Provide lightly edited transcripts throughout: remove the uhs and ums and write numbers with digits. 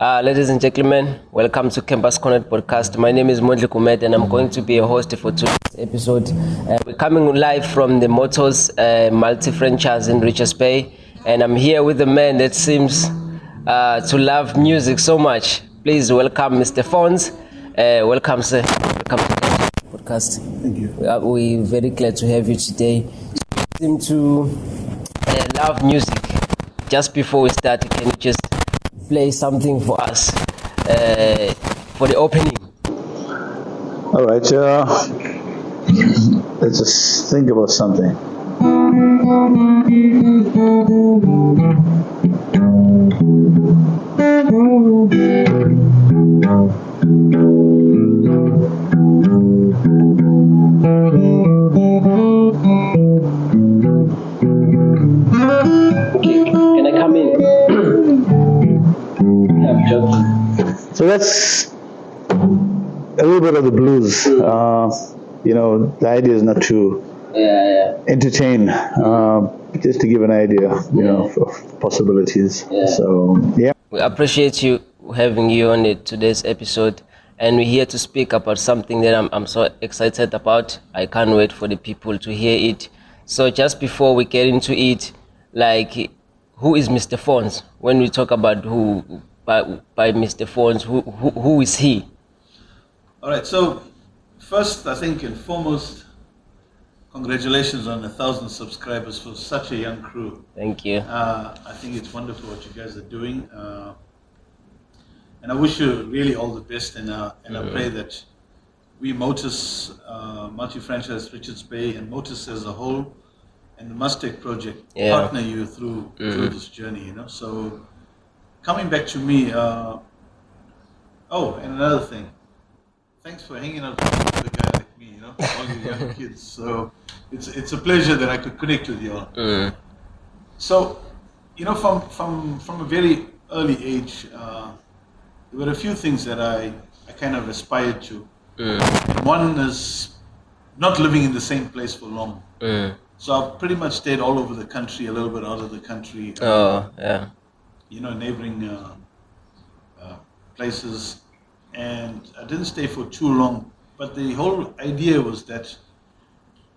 Ladies and gentlemen, welcome to Campus Connect podcast. My name is Mondli Kumet and I'm going to be a host for today's episode. We're coming live from the Motors multi-franchise in Richards Bay, and I'm here with a man that seems to love music so much. Please welcome Mr. Fonzz. Welcome, sir. Welcome to the podcast. Thank you. We're very glad to have you today. You seem to love music. Just before we start, can you just play something for us for the opening? All right. Let's just think about something. Okay, can I come in? I'm joking. So that's a little bit of the blues. The idea is not to entertain, just to give an idea, of possibilities. Yeah. So, yeah. We appreciate you having you on today's episode, and we're here to speak about something that I'm so excited about. I can't wait for the people to hear it. So just before we get into it, who is Mr. Fonzz? When we talk about by Mr. Fonzz, who is he? All right, so first, I think and foremost, congratulations on 1,000 subscribers for such a young crew. Thank you. I think it's wonderful what you guys are doing. And I wish you really all the best, and I pray that we Motors, multi-franchise Richards Bay, and Motors as a whole, and the Muz-Tech project partner you through this journey, So coming back to me, and another thing, thanks for hanging out with a guy like me, all you young kids. So it's a pleasure that I could connect with you all. So, from a very early age, there were a few things that I kind of aspired to. And one is not living in the same place for long. So I've pretty much stayed all over the country, a little bit out of the country. Neighboring places. And I didn't stay for too long, but the whole idea was that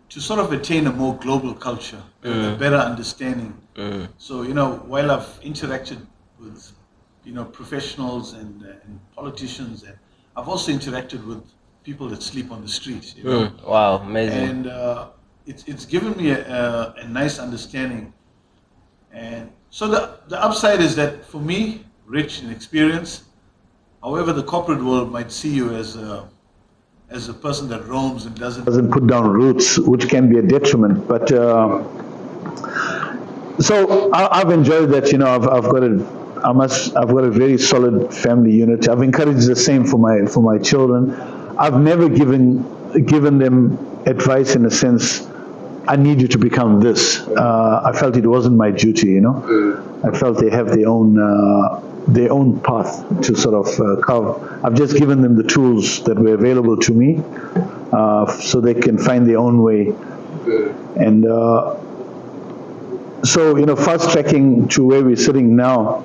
to sort of attain a more global culture, a better understanding. So, while I've interacted with, professionals and politicians, and I've also interacted with people that sleep on the street. Wow, amazing. And it's given me a nice understanding. And so the upside is that for me, rich in experience. However, the corporate world might see you as a person that roams and doesn't Put down roots, which can be a detriment. But so I've enjoyed that. I've got a very solid family unit. I've encouraged the same for my children. I've never given them advice in a sense, I need you to become this. I felt it wasn't my duty. I felt they have their own path to sort of carve. I've just given them the tools that were available to me, so they can find their own way. And so, fast tracking to where we're sitting now,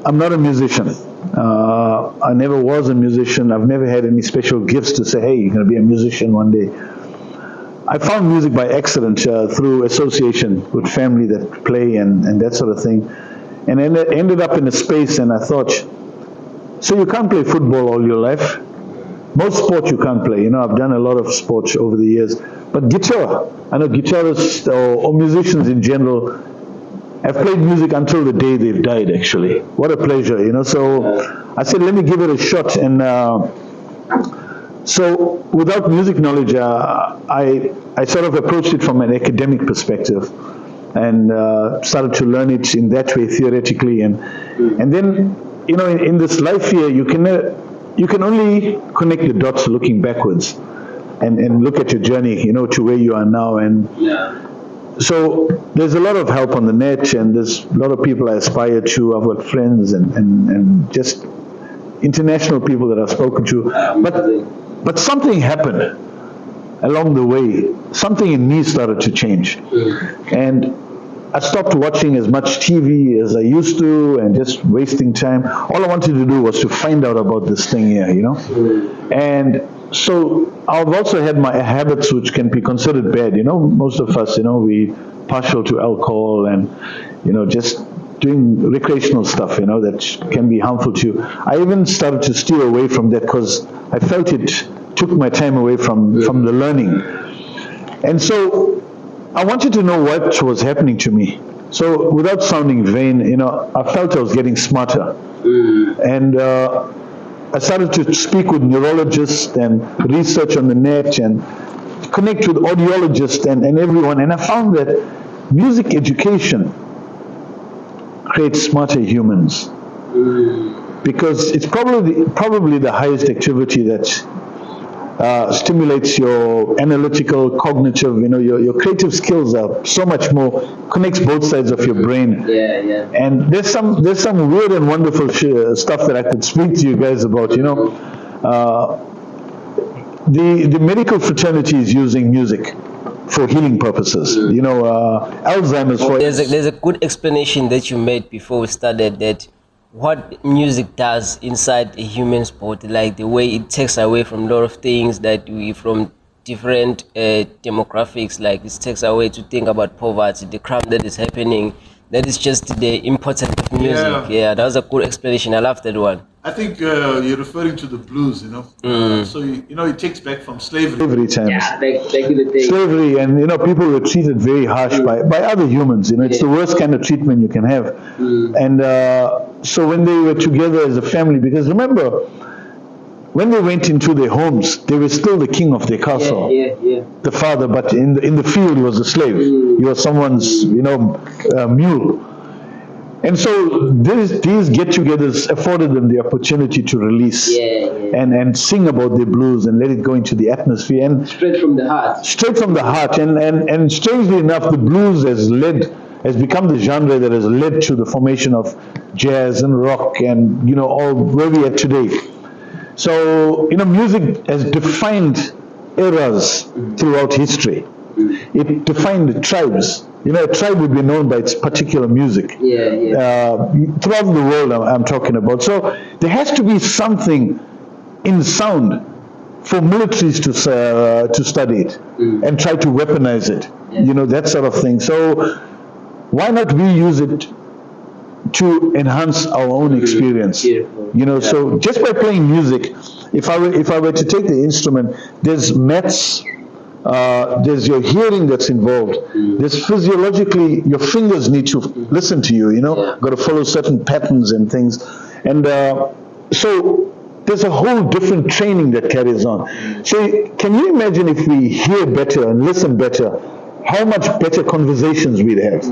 I'm not a musician. I never was a musician. I've never had any special gifts to say, hey, you're going to be a musician one day. I found music by accident through association with family that play and that sort of thing. And then I ended up in a space, and I thought, so you can't play football all your life. Most sports you can't play. I've done a lot of sports over the years. But guitar, I know guitarists or musicians in general have played music until the day they've died, actually. What a pleasure, So I said, let me give it a shot. And so without music knowledge, I sort of approached it from an academic perspective. And started to learn it in that way theoretically, and then in this life here you can only connect the dots looking backwards, and look at your journey to where you are now, and so there's a lot of help on the net, and there's a lot of people I aspire to. I've got friends and just international people that I've spoken to, but something happened along the way. Something in me started to change, and I stopped watching as much TV as I used to and just wasting time. All I wanted to do was to find out about this thing here, And so I've also had my habits which can be considered bad. Most of us, we partial to alcohol and, just doing recreational stuff, that can be harmful to you. I even started to steer away from that because I felt it took my time away from the learning. And so I wanted to know what was happening to me. So without sounding vain, I felt I was getting smarter. And I started to speak with neurologists and research on the net and connect with audiologists and everyone. And I found that music education creates smarter humans. Because it's probably the highest activity that stimulates your analytical, cognitive, your creative skills are so much more, connects both sides of your brain. Yeah. And there's some weird and wonderful stuff that I could speak to you guys about, the medical fraternity is using music for healing purposes. Alzheimer's. There's a good explanation that you made before we started, that what music does inside a human's body, like the way it takes away from a lot of things that we from different demographics, like it takes away to think about poverty, the crime that is happening. That is just the importance of music. Yeah, that was a good explanation. I love that one. I think you're referring to the blues, So, it takes back from slavery times. Yeah, back in the day. Slavery, and, people were treated very harsh by other humans. It's the worst kind of treatment you can have. And so when they were together as a family, because remember, when they went into their homes, they were still the king of their castle. The father, but in the field, he was a slave. He was someone's, mule. And so these get-togethers afforded them the opportunity to release and sing about their blues and let it go into the atmosphere. And straight from the heart. Straight from the heart. And strangely enough, the blues has become the genre that has led to the formation of jazz and rock and, all where we are today. So, music has defined eras throughout history. It defined tribes. A tribe would be known by its particular music. Throughout the world, I'm talking about. So there has to be something in sound for militaries to study it and try to weaponize it. That sort of thing. So why not we use it to enhance our own experience? So just by playing music, if I were to take the instrument, there's maths. There's your hearing that's involved. There's physiologically, your fingers need to listen to you, got to follow certain patterns and things. And so there's a whole different training that carries on. So can you imagine if we hear better and listen better, how much better conversations we'd have?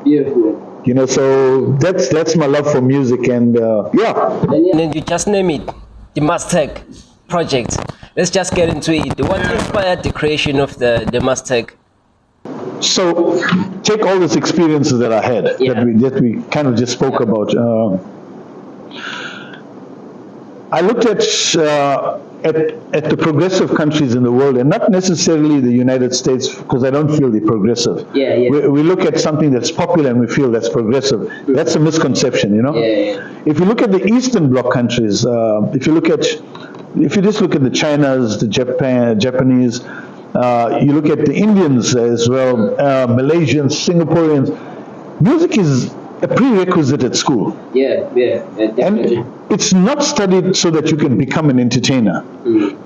Beautiful. So that's my love for music and And then you just name it, the Muz-Tech project. Let's just get into it. What inspired the creation of the Muz-Tech? So, take all these experiences that I had, that we kind of just spoke about. I looked at the progressive countries in the world, and not necessarily the United States, because I don't feel they're progressive. We look at something that's popular and we feel that's progressive. That's a misconception, If you look at the Eastern Bloc countries, if you just look at the Chinas, the Japanese, you look at the Indians as well, Malaysians, Singaporeans, music is a prerequisite at school. And it's not studied so that you can become an entertainer.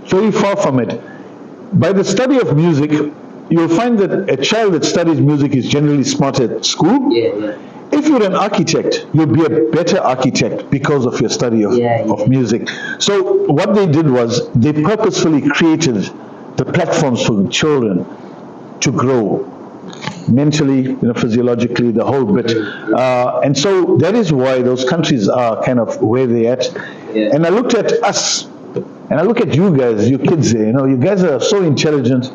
Very far from it. By the study of music, you'll find that a child that studies music is generally smart at school. If you're an architect, you'll be a better architect because of your study of music. So what they did was they purposefully created the platforms for children to grow mentally, physiologically, the whole bit. And so that is why those countries are kind of where they're at. And I looked at us, and I look at you guys, you kids there, you guys are so intelligent.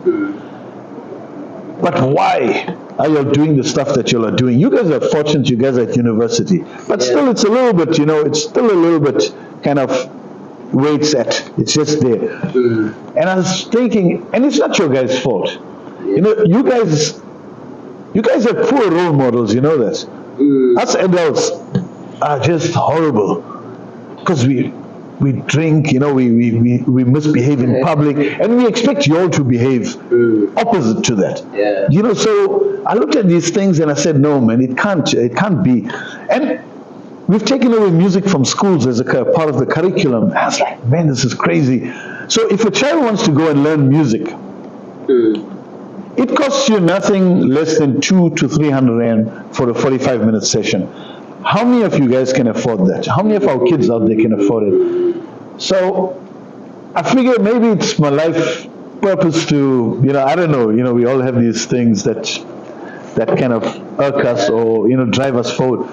But why are you doing the stuff that you are doing? You guys are fortunate, you guys are at university. But still, it's a little bit, it's still a little bit kind of where it's at. It's just there. And I was thinking, and it's not your guys' fault. You guys, You guys have poor role models, you know that. Us adults are just horrible because we drink, you know, we misbehave in public, and we expect you all to behave opposite to that. Yeah. You know, so I looked at these things and I said, no, man, it can't be. And we've taken away music from schools as a part of the curriculum. I was like, man, this is crazy. So if a child wants to go and learn music, it costs you nothing less than 200 to 300 rand for a 45-minute session. How many of you guys can afford that? How many of our kids out there can afford it? So I figure maybe it's my life purpose to, you know, I don't know, you know, we all have these things that kind of irk us or, you know, drive us forward.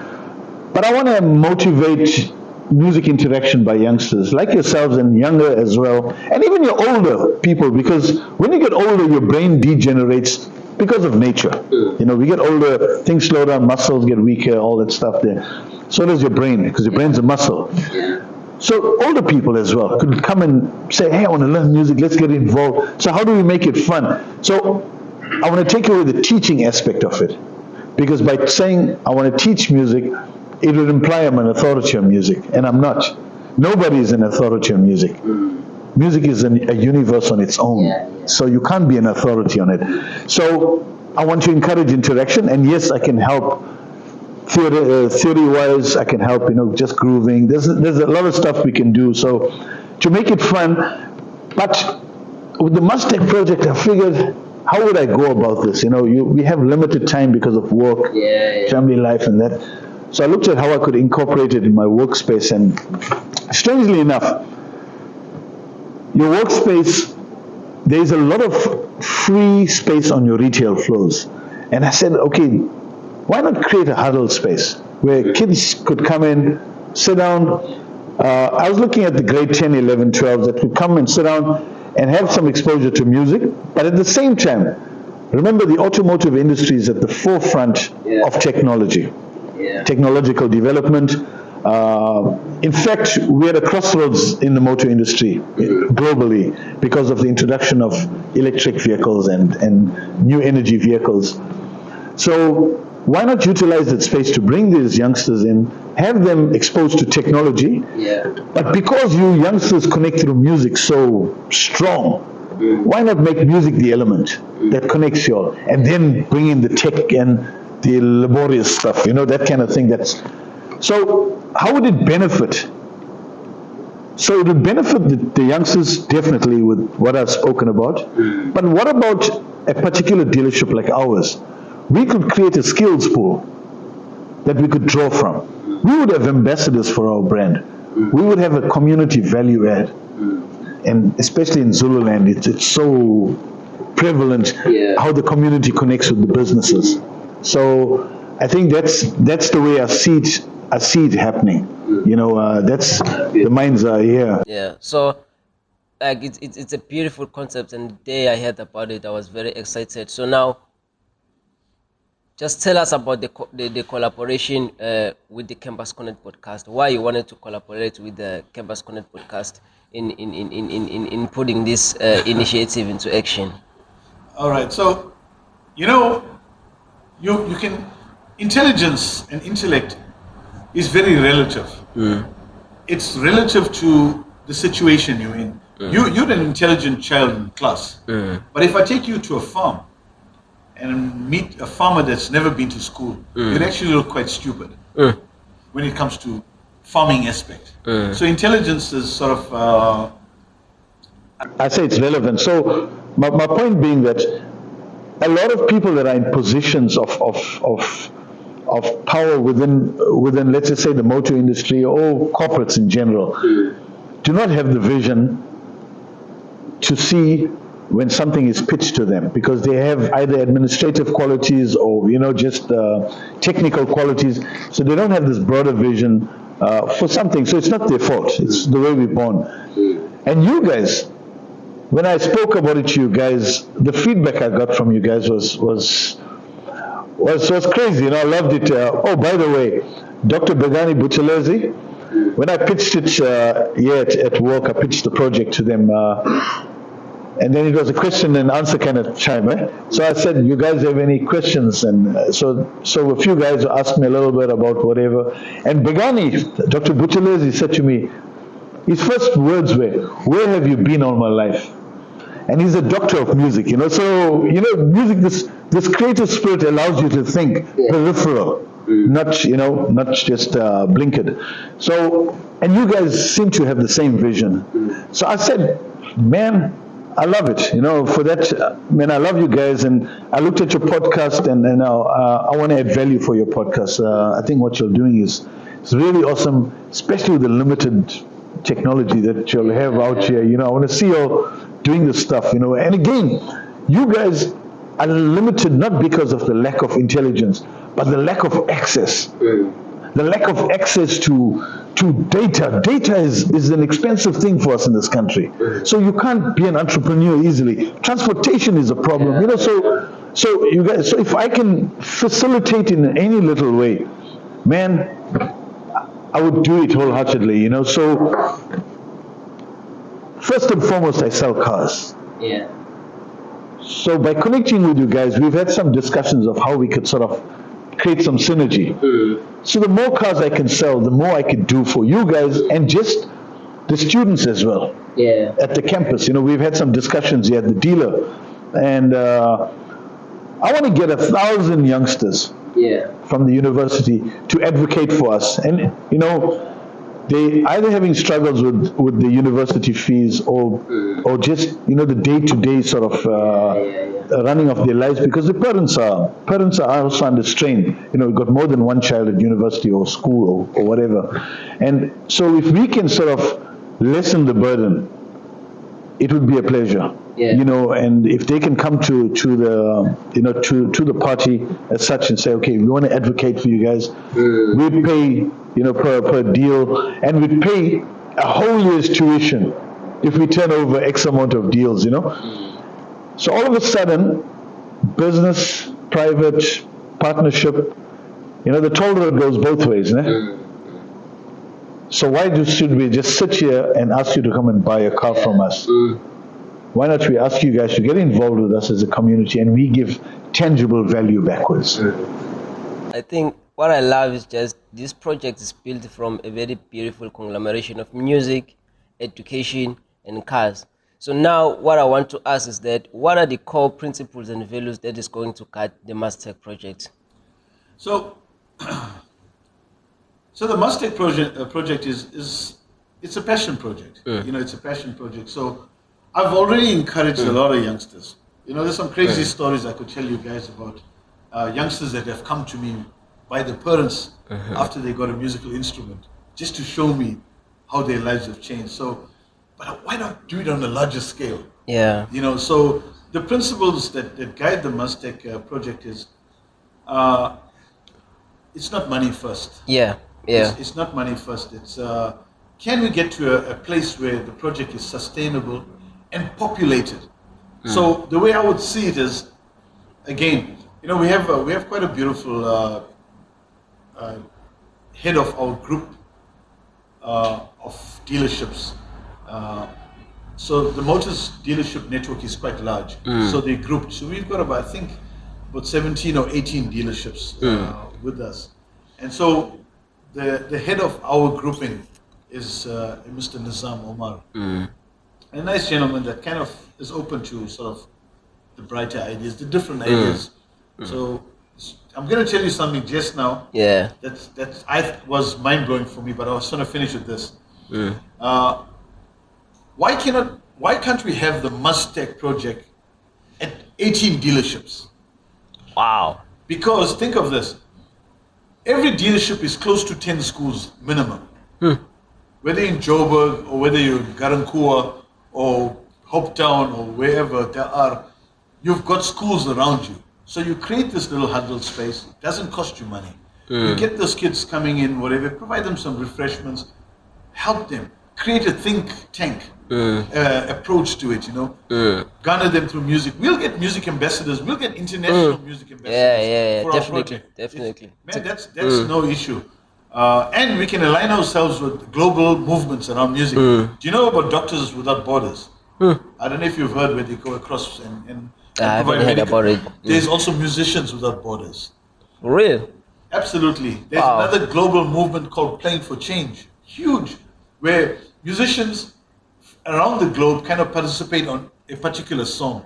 But I want to motivate music interaction by youngsters like yourselves and younger as well, and even your older people, because when you get older, your brain degenerates because of nature. You know, we get older, things slow down, muscles get weaker, all that stuff there. So does your brain, because your brain's a muscle. So older people as well could come and say, hey, I want to learn music, let's get involved. So how do we make it fun? So I want to take away the teaching aspect of it, because by saying I want to teach music, it would imply I'm an authority on music, and I'm not. Nobody is an authority on music. Music is a universe on its own, so you can't be an authority on it. So I want to encourage interaction, and yes, I can help theory-wise. I can help, you know, just grooving. There's a lot of stuff we can do. So to make it fun, but with the Muz-Tech project, I figured, how would I go about this? You know, we have limited time because of work, family life, and that. So I looked at how I could incorporate it in my workspace, and strangely enough, your workspace, there's a lot of free space on your retail floors. And I said, okay, why not create a huddle space where kids could come in, sit down. I was looking at the grade 10, 11, 12 that could come and sit down and have some exposure to music, but at the same time, remember the automotive industry is at the forefront of technology. Technological development. In fact, we're at a crossroads in the motor industry globally because of the introduction of electric vehicles and new energy vehicles. So why not utilize that space to bring these youngsters in, have them exposed to technology, but because you youngsters connect through music so strong, why not make music the element that connects you all, and then bring in the tech and the laborious stuff, you know, that kind of thing. So how would it benefit? So it would benefit the youngsters definitely with what I've spoken about. But what about a particular dealership like ours? We could create a skills pool that we could draw from. We would have ambassadors for our brand. We would have a community value add. And especially in Zululand, it's so prevalent how the community connects with the businesses. So I think that's the way I see it happening. You know, that's the minds are here. Yeah. So like it's a beautiful concept, and the day I heard about it, I was very excited. So now, just tell us about the collaboration with the Campus Connect podcast. Why you wanted to collaborate with the Campus Connect podcast in putting this initiative into action. All right. So, you know, you can, intelligence and intellect is very relative. It's relative to the situation you're in. You're an intelligent child in class, but if I take you to a farm and meet a farmer that's never been to school, you'd actually look quite stupid when it comes to farming aspect. So intelligence is sort of I say it's relevant. So my point being that a lot of people that are in positions of power within, let's just say, the motor industry or corporates in general, do not have the vision to see when something is pitched to them, because they have either administrative qualities or, you know, just technical qualities. So they don't have this broader vision for something. So it's not their fault. It's the way we're born. And you guys, when I spoke about it to you guys, the feedback I got from you guys was crazy. You know, I loved it. Oh, by the way, Dr. Begani Buthelezi, when I pitched it at work, I pitched the project to them. And then it was a question and answer kind of time, right? So I said, you guys have any questions? And so a few guys asked me a little bit about whatever. And Begani, Dr. Butchelez, he said to me, his first words were, where have you been all my life? And he's a doctor of music, So, music, this creative spirit allows you to think peripheral, not just blinkered. So, and you guys seem to have the same vision. So I said, man, I love it, for that, man, I love you guys. And I looked at your podcast and I want to add value for your podcast. I think what you're doing is really awesome, especially with the limited technology that you'll have out here. I want to see you doing this stuff, And again, you guys are limited not because of the lack of intelligence, but the lack of access. The lack of access to data. Data is an expensive thing for us in this country. So you can't be an entrepreneur easily. Transportation is a problem, So you guys, so if I can facilitate in any little way, man, I would do it wholeheartedly, So first and foremost, I sell cars. Yeah. So by connecting with you guys, we've had some discussions of how we could sort of create some synergy. So the more cars I can sell, the more I can do for you guys and just the students as well. Yeah. At the campus, we've had some discussions here at the dealer, and I want to get 1,000 youngsters from the university to advocate for us. And they either having struggles with the university fees or just the day-to-day sort of running of their lives, because the parents are also under strain. We've got more than one child at university or school or whatever. And so if we can sort of lessen the burden, it would be a pleasure. And if they can come to the party as such and say, okay, we want to advocate for you guys. We pay per deal, and we pay a whole year's tuition if we turn over X amount of deals. So all of a sudden, business, private, partnership, the toll road goes both ways. So why should we just sit here and ask you to come and buy a car from us? Why not we ask you guys to get involved with us as a community, and we give tangible value backwards? I think what I love is just this project is built from a very beautiful conglomeration of music, education, and cars. So now what I want to ask is that what are the core principles and values that is going to guide the Muz-Tech project? So the Muz-Tech project is it's a passion project. It's a passion project. So I've already encouraged a lot of youngsters. There's some crazy stories I could tell you guys about youngsters that have come to me by the parents after they got a musical instrument, just to show me how their lives have changed. So, but why not do it on a larger scale? Yeah. So the principles that guide the Muz-Tech project is, it's not money first. Yeah. It's not money first. It's can we get to a place where the project is sustainable and populated? So the way I would see it is, again, we have quite a beautiful head of our group of dealerships. So the Motors dealership network is quite large. So they grouped. So we've got about 17 or 18 dealerships with us. And so the head of our grouping is Mr. Nizam Omar. A nice gentleman that kind of is open to sort of the brighter ideas, the different ideas. So I'm going to tell you something just now. Yeah. That was mind blowing for me, but I was going to finish with this. Why can't we have the Muz-Tech project at 18 dealerships? Wow. Because think of this. Every dealership is close to 10 schools minimum. Whether in Joburg or whether you're in Garankuwa or Hopetown or wherever you've got schools around you. So you create this little huddle space. It doesn't cost you money. You get those kids coming in, whatever, provide them some refreshments, help them, create a think tank approach to it, garner them through music. We'll get music ambassadors, we'll get international music ambassadors for our project. Definitely. Man, that's no issue. And we can align ourselves with global movements around music. Do you know about Doctors Without Borders? I don't know if you've heard where they go across and I haven't provide heard medical. about it. There's also Musicians Without Borders. For real? Absolutely. There's Wow. another global movement called Playing for Change. Huge. Where musicians around the globe kind of participate on a particular song.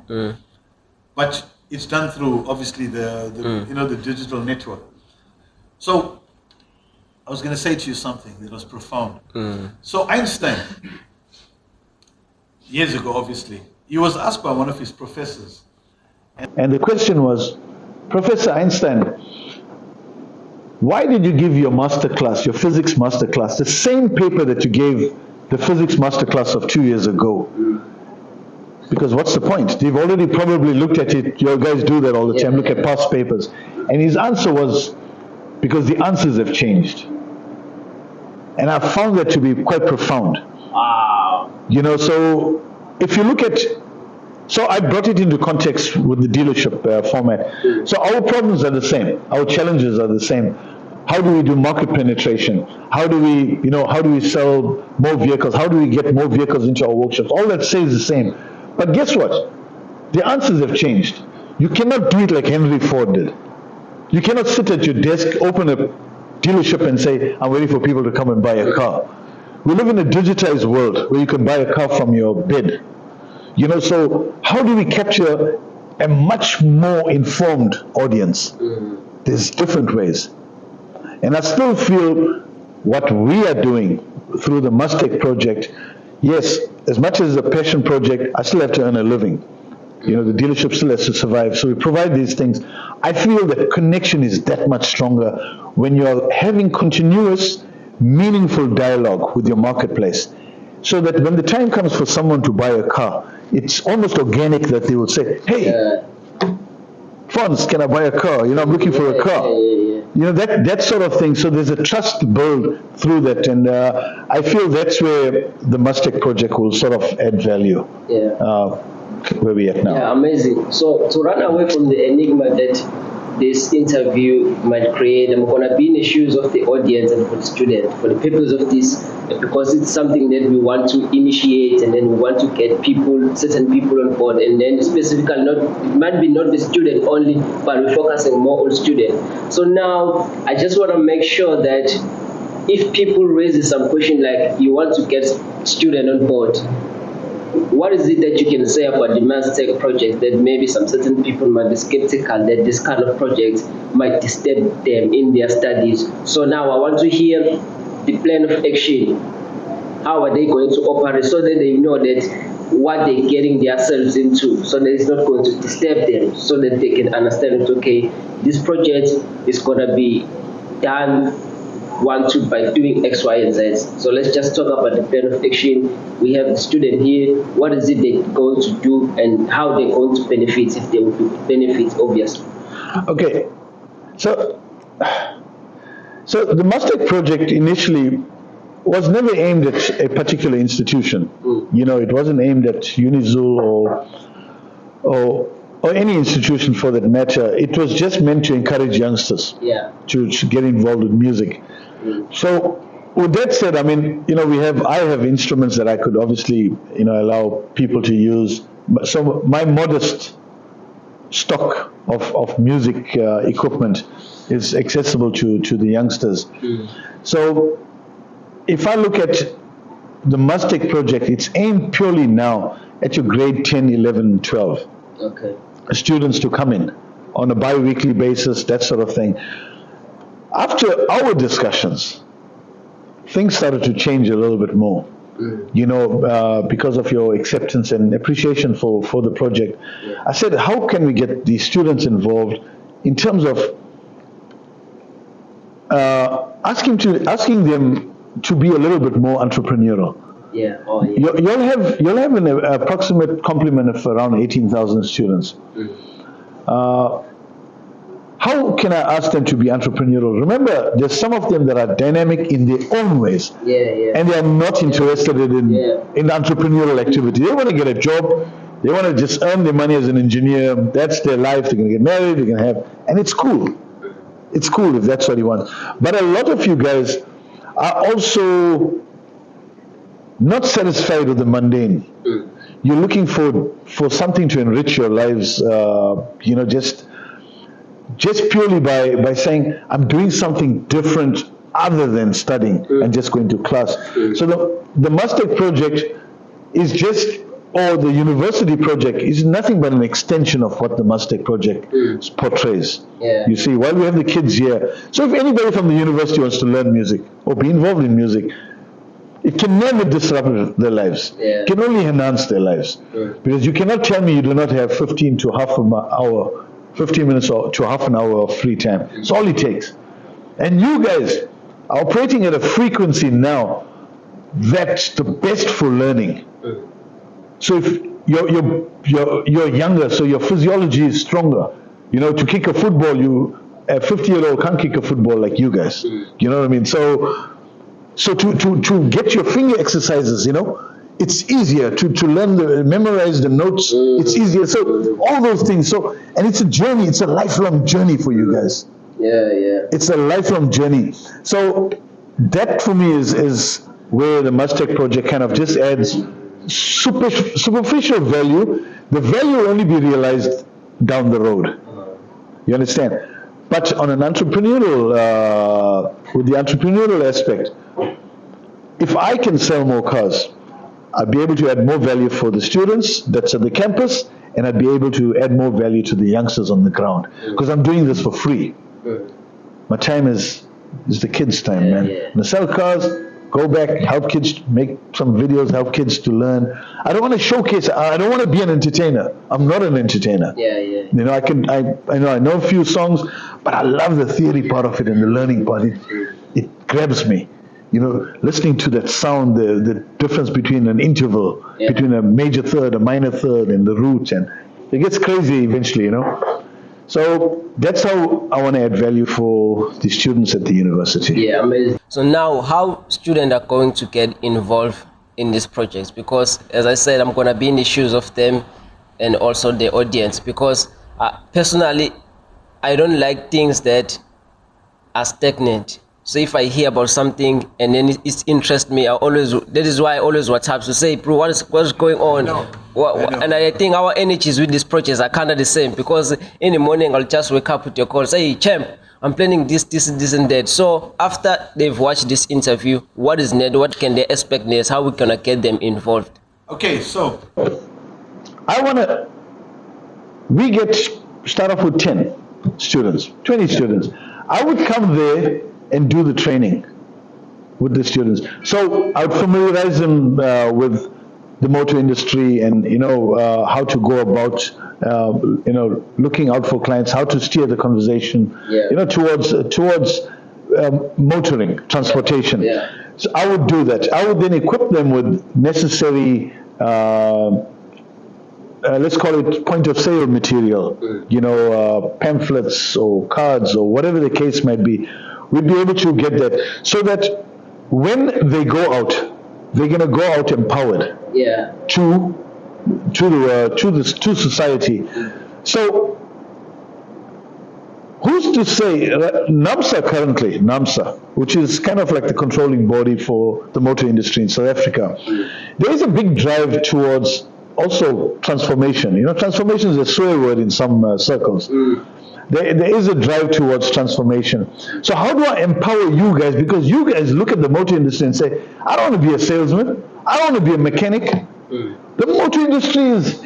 But it's done through obviously the the digital network. So I was going to say to you something that was profound. So Einstein, years ago, obviously, he was asked by one of his professors. And the question was, Professor Einstein, why did you give your master class, your physics master class, the same paper that you gave the physics master class of 2 years ago? Because what's the point? They've already probably looked at it. You guys do that all the time, look at past papers. And his answer was, because the answers have changed. And I found that to be quite profound. Wow. You know, so if you look at, so I brought it into context with the dealership format. So our problems are the same. Our challenges are the same. How do we do market penetration? How do we sell more vehicles? How do we get more vehicles into our workshops? All that stays the same. But guess what? The answers have changed. You cannot do it like Henry Ford did. You cannot sit at your desk, open a dealership and say, I'm waiting for people to come and buy a car. We live in a digitized world where you can buy a car from your bed. You know, so how do we capture a much more informed audience? There's different ways. And I still feel what we are doing through the Muz-Tech project, yes, as much as a passion project, I still have to earn a living. You know, the dealership still has to survive. So we provide these things. I feel that connection is that much stronger when you're having continuous, meaningful dialogue with your marketplace. So that when the time comes for someone to buy a car, it's almost organic that they will say, hey, Fonzz, can I buy a car? You know, I'm looking for a car. You know, that sort of thing. So there's a trust built through that. And I feel that's where the Muz-Tech project will sort of add value. Where we at now. Yeah, amazing. So to run away from the enigma that this interview might create, I'm going to be in the shoes of the audience and for the student, for the purpose of this, because it's something that we want to initiate and then we want to get certain people on board, and then specifically it might be not the student only, but we're focusing more on student. So now I just want to make sure that if people raise some question like you want to get student on board, what is it that you can say about the Muz-Tech project that maybe some certain people might be skeptical that this kind of project might disturb them in their studies? So now I want to hear the plan of action. How are they going to operate so that they know that what they're getting themselves into, so that it's not going to disturb them, so that they can understand that, okay, this project is going to be done by doing X, Y, and Z. So let's just talk about the plan of action. We have the student here. What is it they're going to do and how they're going to benefit, if they will benefit, obviously. Okay. So the Muz-Tech project initially was never aimed at a particular institution. You know, it wasn't aimed at Unizul or any institution for that matter. It was just meant to encourage youngsters to get involved with music. So with that said, I mean, you know, I have instruments that I could obviously, you know, allow people to use. So my modest stock of music equipment is accessible to the youngsters. So if I look at the Muz-Tech project, it's aimed purely now at your grade 10, 11, 12. Okay. Students to come in on a bi-weekly basis, that sort of thing. After our discussions, things started to change a little bit more. You know, because of your acceptance and appreciation for the project. I said, how can we get the students involved in terms of asking them to be a little bit more entrepreneurial? You'll have an approximate complement of around 18,000 students. How can I ask them to be entrepreneurial? Remember, there's some of them that are dynamic in their own ways, and they are not interested in entrepreneurial activity. They want to get a job. They want to just earn their money as an engineer. That's their life. They're going to get married. They're going to have, and it's cool. It's cool if that's what you want. But a lot of you guys are also not satisfied with the mundane. you're looking for something to enrich your lives, just purely by saying, I'm doing something different other than studying and just going to class. So the Muz-Tech project is just, or the university project is nothing but an extension of what the Muz-Tech project portrays. Yeah. You see, while we have the kids here, so if anybody from the university wants to learn music or be involved in music, it can never disrupt their lives. Yeah. It can only enhance their lives. Because you cannot tell me you do not have 15 minutes or to half an hour of free time. It's all it takes. And you guys are operating at a frequency now that's the best for learning. So if you're younger, so your physiology is stronger. You know, to kick a football, a 50-year-old can't kick a football like you guys. You know what I mean? So to get your finger exercises, you know, it's easier to memorize the notes. It's easier. So all those things. So, and it's a journey. It's a lifelong journey for you guys. Yeah. It's a lifelong journey. So that for me is where the Muz-Tech project kind of just adds superficial value. The value will only be realized down the road. You understand? But on an entrepreneurial, with the entrepreneurial aspect, if I can sell more cars, I'd be able to add more value for the students that's at the campus, and I'd be able to add more value to the youngsters on the ground, because I'm doing this for free. My time is the kids' time, man. Yeah. To sell cars, go back, help kids, make some videos, help kids to learn. I don't want to showcase. I don't want to be an entertainer. I'm not an entertainer. Yeah. You know, I know a few songs, but I love the theory part of it and the learning part. It grabs me. You know, listening to that sound, the difference between an interval, between a major third, a minor third, and the root, and it gets crazy eventually, you know. So that's how I want to add value for the students at the university. Yeah, amazing. So now, how students are going to get involved in these projects? Because, as I said, I'm going to be in the shoes of them and also the audience. Because personally, I don't like things that are stagnant. So if I hear about something and then it interests me, that is why I always WhatsApp to say, bro, what's going on? I know. And I think our energies with these projects are kind of the same, because in the morning I'll just wake up with your call, say, hey, champ, I'm planning this and that. So after they've watched this interview, what is next? What can they expect next? How we gonna get them involved? Okay, so we start off with 10 students, 20 students. I would come there and do the training with the students. So I would familiarize them with the motor industry and, you know, how to go about, you know, looking out for clients, how to steer the conversation, you know, towards motoring, transportation. So I would do that. I would then equip them with necessary, let's call it point of sale material, you know, pamphlets or cards or whatever the case might be. We'd be able to get that, so that when they go out, they're going to go out empowered to society. So who's to say NAMSA, which is kind of like the controlling body for the motor industry in South Africa, there is a big drive towards also transformation. You know, transformation is a swear word in some circles. There is a drive towards transformation. So how do I empower you guys? Because you guys look at the motor industry and say, I don't want to be a salesman. I don't want to be a mechanic. The motor industry is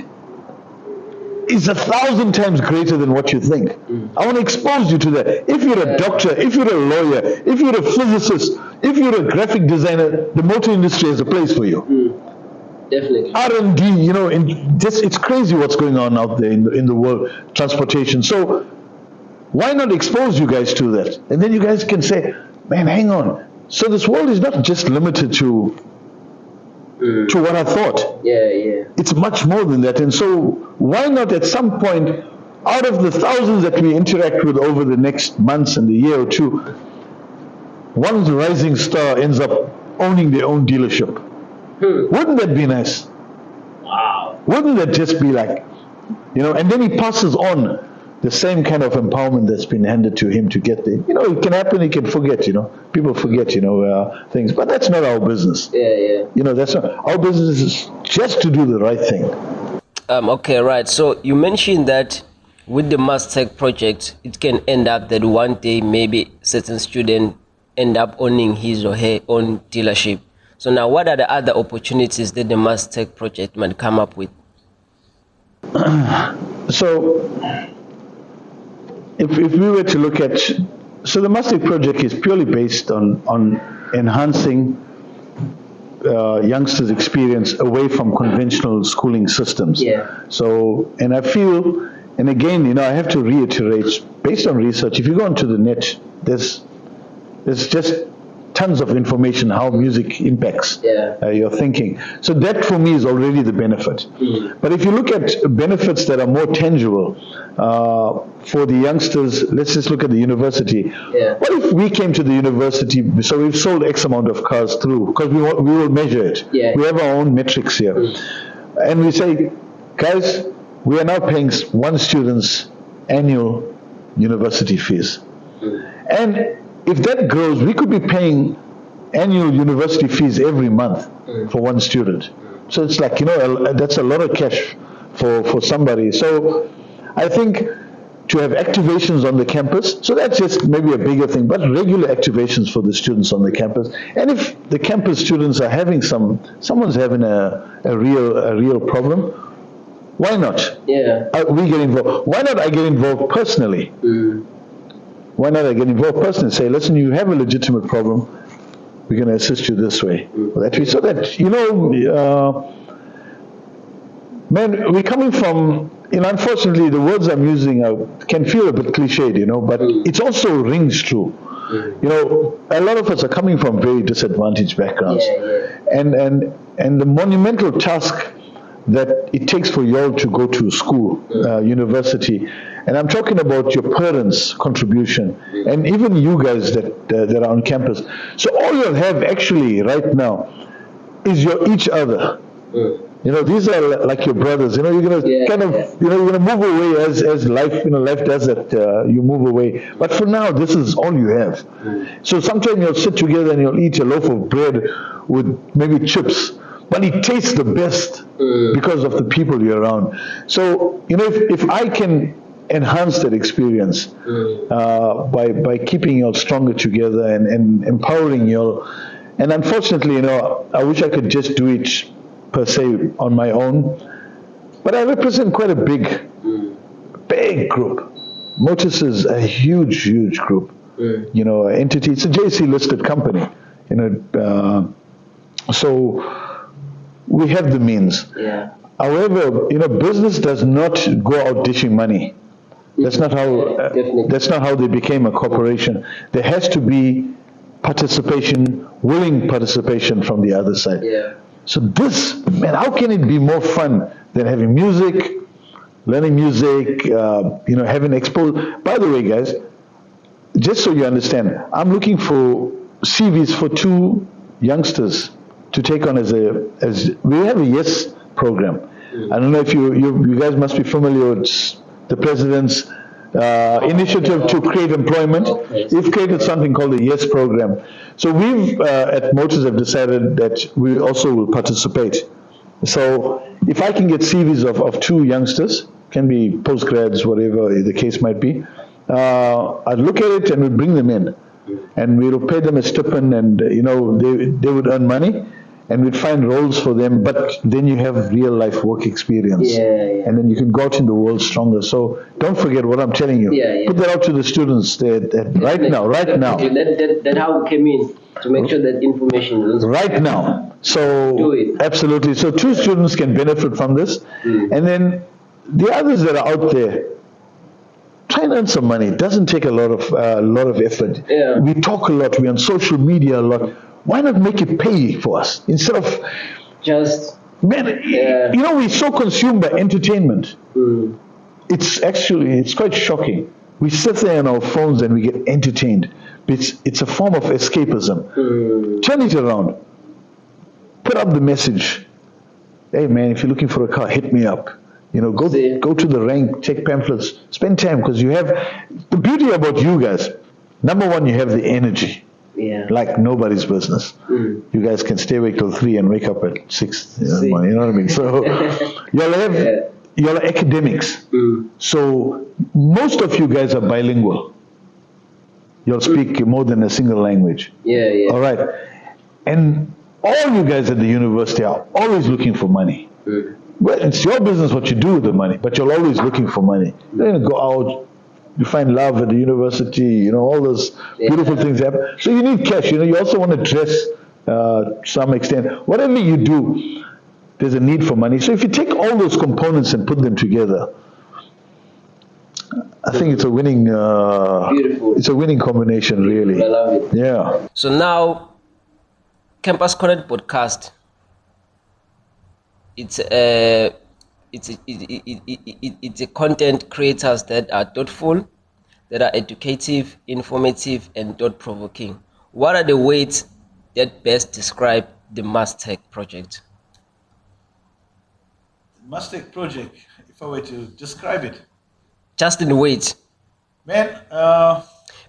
1,000 times greater than what you think. I want to expose you to that. If you're a doctor, if you're a lawyer, if you're a physicist, if you're a graphic designer, the motor industry is a place for you. Definitely. R&D, you know, it's crazy what's going on out there in the world, transportation. So why not expose you guys to that? And then you guys can say, man, hang on. So this world is not just limited to what I thought. It's much more than that. And so why not at some point, out of the thousands that we interact with over the next months and the year or two, one rising star ends up owning their own dealership. Wouldn't that be nice? Wow. Wouldn't that just be like, you know, and then he passes on the same kind of empowerment that's been handed to him to get there. You know, it can happen, he can forget, you know. People forget, things. But that's not our business. Yeah. You know, that's not, our business is just to do the right thing. Okay, right. So you mentioned that with the Muz-Tech project, it can end up that one day maybe certain student end up owning his or her own dealership. So now what are the other opportunities that the Muz-Tech project might come up with? So if we were to look at, so the Muz-Tech project is purely based on enhancing youngsters' experience away from conventional schooling systems. Yeah. So, and I feel, and again, you know, I have to reiterate, based on research, if you go onto the net, there's just tons of information how music impacts your thinking. So that for me is already the benefit. But if you look at benefits that are more tangible for the youngsters, let's just look at the university. What if we came to the university, so we've sold X amount of cars through, because we will measure it. We have our own metrics here. And we say, guys, we are now paying one student's annual university fees. And if that grows, we could be paying annual university fees every month for one student. So it's like, you know, that's a lot of cash for somebody. So I think to have activations on the campus, so that's just maybe a bigger thing, but regular activations for the students on the campus. And if the campus students are having someone's having a real problem, why not? We get involved. Why not I get involved personally? Why not I get involved personally and say, listen, you have a legitimate problem, we're going to assist you this way, or that way. So that, you know, man, we're coming from, you know, unfortunately, the words I'm using can feel a bit cliched, you know, but it also rings true. You know, a lot of us are coming from very disadvantaged backgrounds. And the monumental task that it takes for you all to go to school, university, and I'm talking about your parents' contribution, and even you guys that are on campus. So all you'll have actually right now is each other. You know, these are like your brothers. You know, you're gonna you're gonna move away as life. You know, life does that. You move away. But for now, this is all you have. So sometimes you'll sit together and you'll eat a loaf of bread with maybe chips. But it tastes the best because of the people you're around. So, you know, if I can enhance that experience by keeping you all stronger together and empowering you all, and unfortunately, you know, I wish I could just do it per se on my own, but I represent quite a big group. Motus is a huge group, you know, entity. It's a JC listed company, you know, so we have the means. However, you know, business does not go out dishing money. That's not how they became a corporation. There has to be participation, willing participation from the other side. So this, man, how can it be more fun than having music, learning music, you know, having exposed. By the way, guys, just so you understand, I'm looking for CVs for 2 youngsters to take on as we have a YES program. I don't know if you guys must be familiar with the president's initiative to create employment. We've created something called the YES program. So we've at Motors have decided that we also will participate. So if I can get CVs of 2 youngsters, can be postgrads, whatever the case might be, I'd look at it and we'd bring them in. And we'll pay them a stipend, and you know, they would earn money, and we'd find roles for them. But then you have real life work experience, and then you can go out in the world stronger. So don't forget what I'm telling you. Put that out to the students right now. That's how we came in, to make sure that information is right now. So do it. Absolutely. So 2 students can benefit from this, and then the others that are out there, try and earn some money. It doesn't take a lot of effort. We talk a lot. We're on social media a lot. Why not make it pay for us instead of just? Man, you know, we're so consumed by entertainment. It's quite shocking. We sit there on our phones and we get entertained. It's a form of escapism. Turn it around. Put up the message. Hey man, if you're looking for a car, hit me up. Go to the rank, take pamphlets, spend time, because you have the beauty about you guys. Number one, you have the energy. Yeah. Like nobody's business. You guys can stay awake till 3 and wake up at 6 in the morning, you know what I mean? So y'all are academics. So most of you guys are bilingual. You'll speak more than a single language. Yeah. All right. And all you guys at the university are always looking for money. Well, it's your business what you do with the money, but you're always looking for money. You're going to go out, you find love at the university, all those beautiful things happen. So you need cash, you also want to dress to some extent. Whatever you do, there's a need for money. So if you take all those components and put them together, I think it's a winning it's a winning combination, really. I love it. Yeah. So now, Campus Connect podcast, it's a content creators that are thoughtful, that are educative, informative, and thought-provoking. What are the weights that best describe the Muz-Tech project? The Muz-Tech project, if I were to describe it. Just in weight. Man,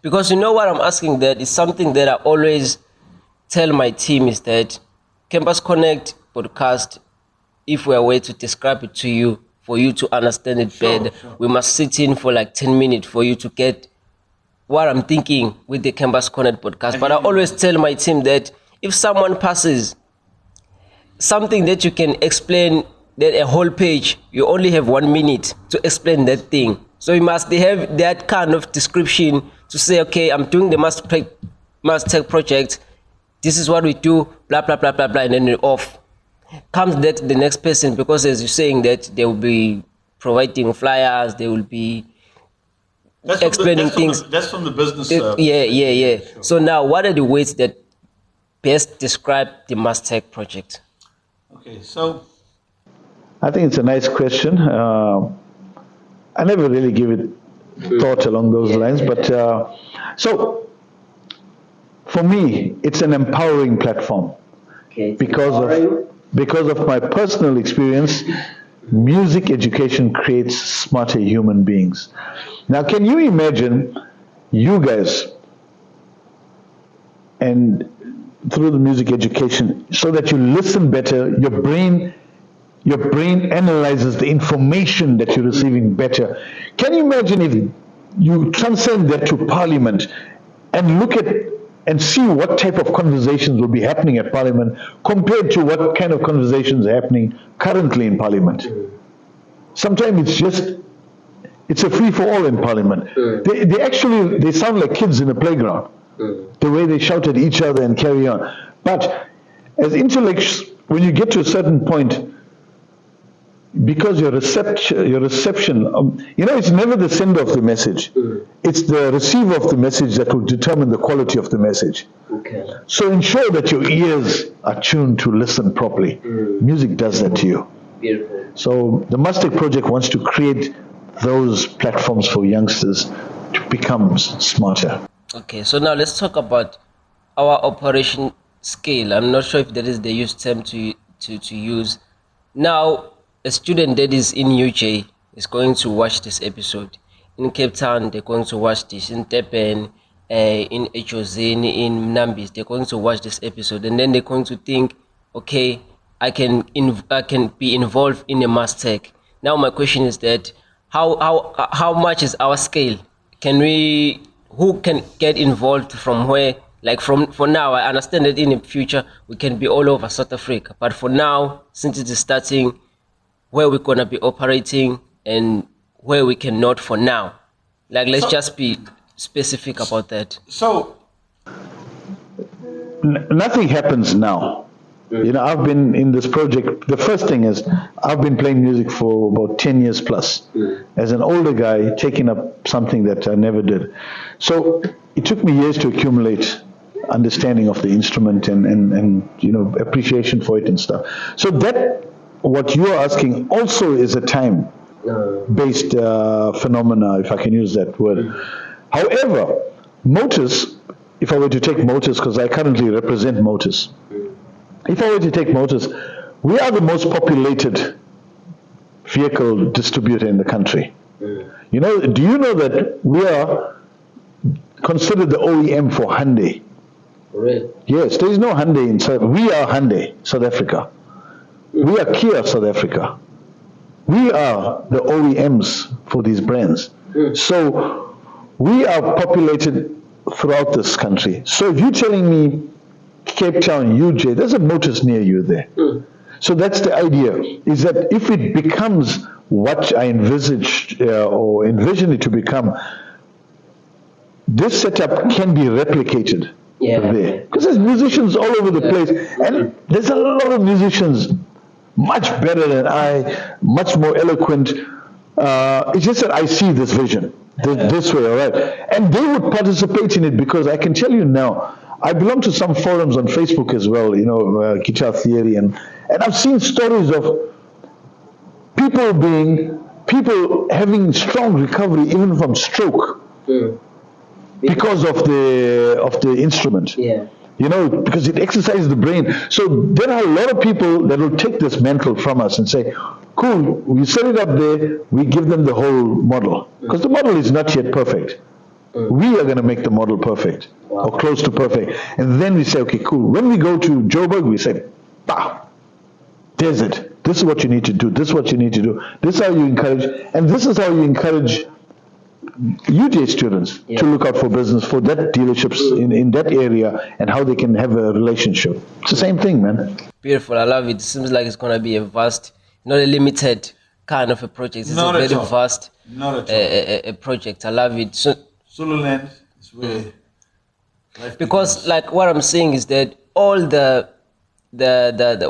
because you know what I'm asking, that is something that I always tell my team, is that Campus Connect podcast, if we were to describe it to you, for you to understand it better, we must sit in for like 10 minutes for you to get what I'm thinking with the Campus Connect podcast. But I always tell my team that if someone passes something that you can explain, that a whole page, you only have 1 minute to explain that thing. So you must have that kind of description to say, okay, I'm doing the Muz-Tech project, this is what we do, blah, blah, blah, blah, blah, and then you're off. Comes that the next person, because as you're saying that they will be providing flyers, they will be explaining things. That's from the business. Yeah. Sure. So now, what are the ways that best describe the Muz-Tech project? Okay, so I think it's a nice question. I never really give it thought along those lines, but so for me, it's an empowering platform. Okay. Because of my personal experience, music education creates smarter human beings. Now, can you imagine you guys, and through the music education, so that you listen better, your brain analyzes the information that you're receiving better. Can you imagine if you transcend that to Parliament and look at and see what type of conversations will be happening at Parliament compared to what kind of conversations are happening currently in Parliament? Sometimes it's a free-for-all in Parliament. They sound like kids in a playground, the way they shout at each other and carry on. But as intellects, when you get to a certain point, because your reception, it's never the sender of the message. It's the receiver of the message that will determine the quality of the message. Okay. So ensure that your ears are tuned to listen properly. Music does that to you. Beautiful. So the Muz-Tech project wants to create those platforms for youngsters to become smarter. Okay, so now let's talk about our operation scale. I'm not sure if that is the used term to use. Now, a student that is in UJ is going to watch this episode. In Cape Town, they're going to watch this. In Durban, in Echozini, in Nambis, they're going to watch this episode, and then they're going to think, okay, I can be involved in a Muz-Tech. Now my question is that how much is our scale? Who can get involved from where? Like for now, I understand that in the future we can be all over South Africa, but for now, since it is starting, where we're gonna be operating and where we cannot for now. Like, let's just be specific about that. So nothing happens now. I've been in this project. The first thing is I've been playing music for about 10 years plus. As an older guy, taking up something that I never did. So it took me years to accumulate understanding of the instrument and appreciation for it and stuff. So that, what you're asking, also is a time-based phenomena, if I can use that word. However, Motors, if I were to take Motors, because I currently represent Motors, if I were to take Motors, we are the most populated vehicle distributor in the country. You know, do you know that we are considered the OEM for Hyundai? Really? Yes, there is no Hyundai in South. We are Hyundai, South Africa. We are Kia, South Africa. We are the OEMs for these brands. So we are populated throughout this country. So if you're telling me Cape Town, UJ, there's a Motors near you there. So that's the idea, is that if it becomes what I envisaged or envision it to become, this setup can be replicated there. Because there's musicians all over the place, and there's a lot of musicians much better than I, much more eloquent. It's just that I see this vision this way, all right? And they would participate in it, because I can tell you now, I belong to some forums on Facebook as well, you know, Guitar Theory, and I've seen stories of people having strong recovery even from stroke because of the instrument. You know, because it exercises the brain. So there are a lot of people that will take this mantle from us and say, cool, we set it up there, we give them the whole model. Because the model is not yet perfect. We are going to make the model perfect, or close to perfect. And then we say, okay, cool. When we go to Joburg, we say, bah, there's it. This is what you need to do. This is what you need to do. This is how you encourage, and this is how you encourage UJ students to look out for business for that dealerships in that area, and how they can have a relationship. It's the same thing, man. Beautiful. I love it. It seems like it's going to be a vast, not a limited kind of a project. It's a very vast a project. I love it. So, Zululand is where life because begins. like what I'm saying is that all the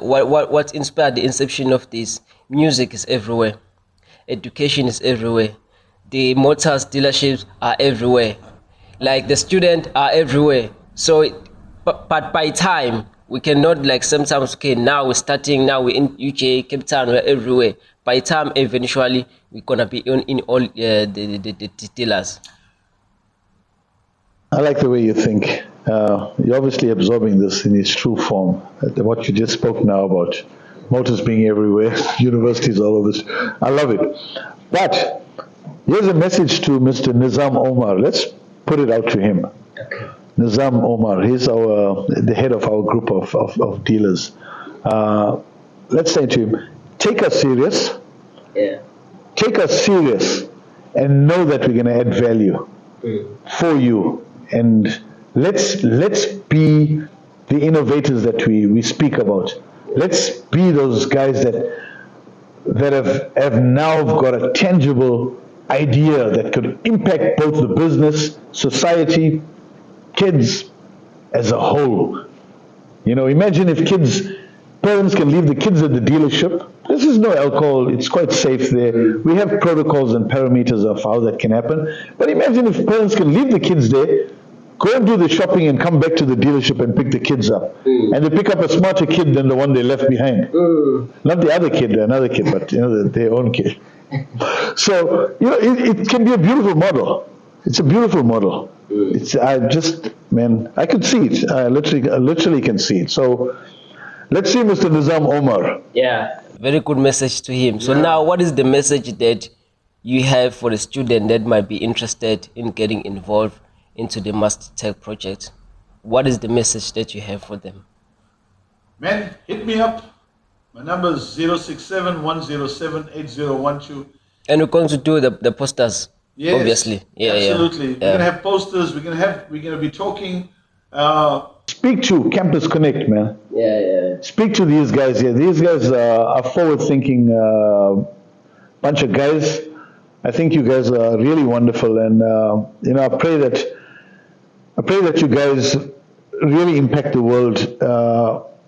what inspired the inception of this music is everywhere, education is everywhere, the motors dealerships are everywhere, like the students are everywhere. So but by time we cannot, like, sometimes, okay, now we're starting, now we're in UK, Cape Town, we're everywhere. By time eventually we're gonna be in all the dealers. I like the way you think. You're obviously absorbing this in its true form. What you just spoke now about motors being everywhere, universities all over. I love it. But here's a message to Mr. Nizam Omar. Let's put it out to him. Okay. Nizam Omar, he's the head of our group of dealers. Let's say to him, take us serious. Take us serious, and know that we're going to add value for you. And let's be the innovators that we speak about. Let's be those guys that have now got a tangible idea that could impact both the business, society, kids as a whole. You know, imagine if parents can leave the kids at the dealership. This is no alcohol, it's quite safe there. We have protocols and parameters of how that can happen. But imagine if parents can leave the kids there, go and do the shopping and come back to the dealership and pick the kids up. And they pick up a smarter kid than the one they left behind. Not the other kid, another kid, but their own kid. So, it can be a beautiful model. It's a beautiful model. I could see it. I literally can see it. So, let's see Mr. Nizam Omar. Yeah, very good message to him. So now, what is the message that you have for a student that might be interested in getting involved into the Muz-Tech project? What is the message that you have for them? Man, hit me up. My number is 067-107-8012. And we're going to do the posters. Yes, obviously. Absolutely. We're gonna have posters. We're gonna be talking. Speak to Campus Connect, man. Speak to these guys here. These guys are forward-thinking bunch of guys. I think you guys are really wonderful, and I pray that you guys really impact the world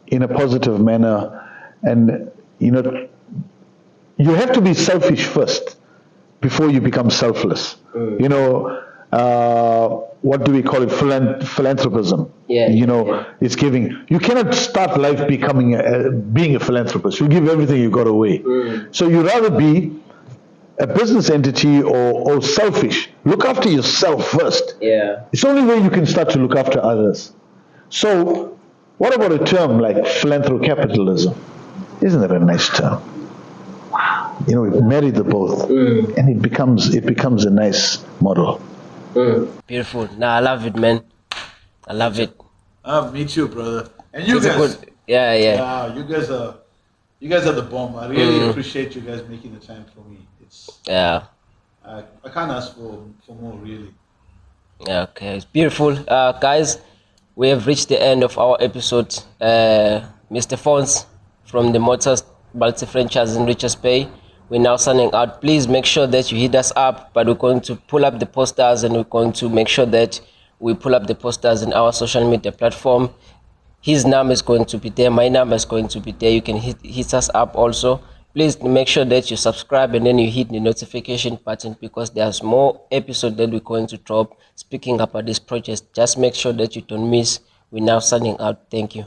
in a positive manner. And you have to be selfish first before you become selfless. What do we call it? Philanthropism. It's giving. You cannot start life being a philanthropist. You give everything you got away. So you rather be a business entity or selfish. Look after yourself first. It's the only way you can start to look after others. So what about a term like philanthrocapitalism? Isn't that a nice term? You know, we marry the both, and it becomes a nice model. Beautiful. Nah, I love it, man. I love it. Me too, brother. And you It's a guys, good. Yeah, yeah. yeah, you guys are the bomb. I really appreciate you guys making the time for me. It's Yeah. I can't ask for more, really. Okay, it's beautiful. Guys, we have reached the end of our episode. Mr. Fonzz from the Motors Multi-Franchise in Richards Bay. We're now signing out. Please make sure that you hit us up, but we're going to pull up the posters and we're going to make sure that we pull up the posters in our social media platform. His number is going to be there. My number is going to be there. You can hit us up also. Please make sure that you subscribe and then you hit the notification button because there's more episodes that we're going to drop speaking about this project. Just make sure that you don't miss. We're now signing out. Thank you.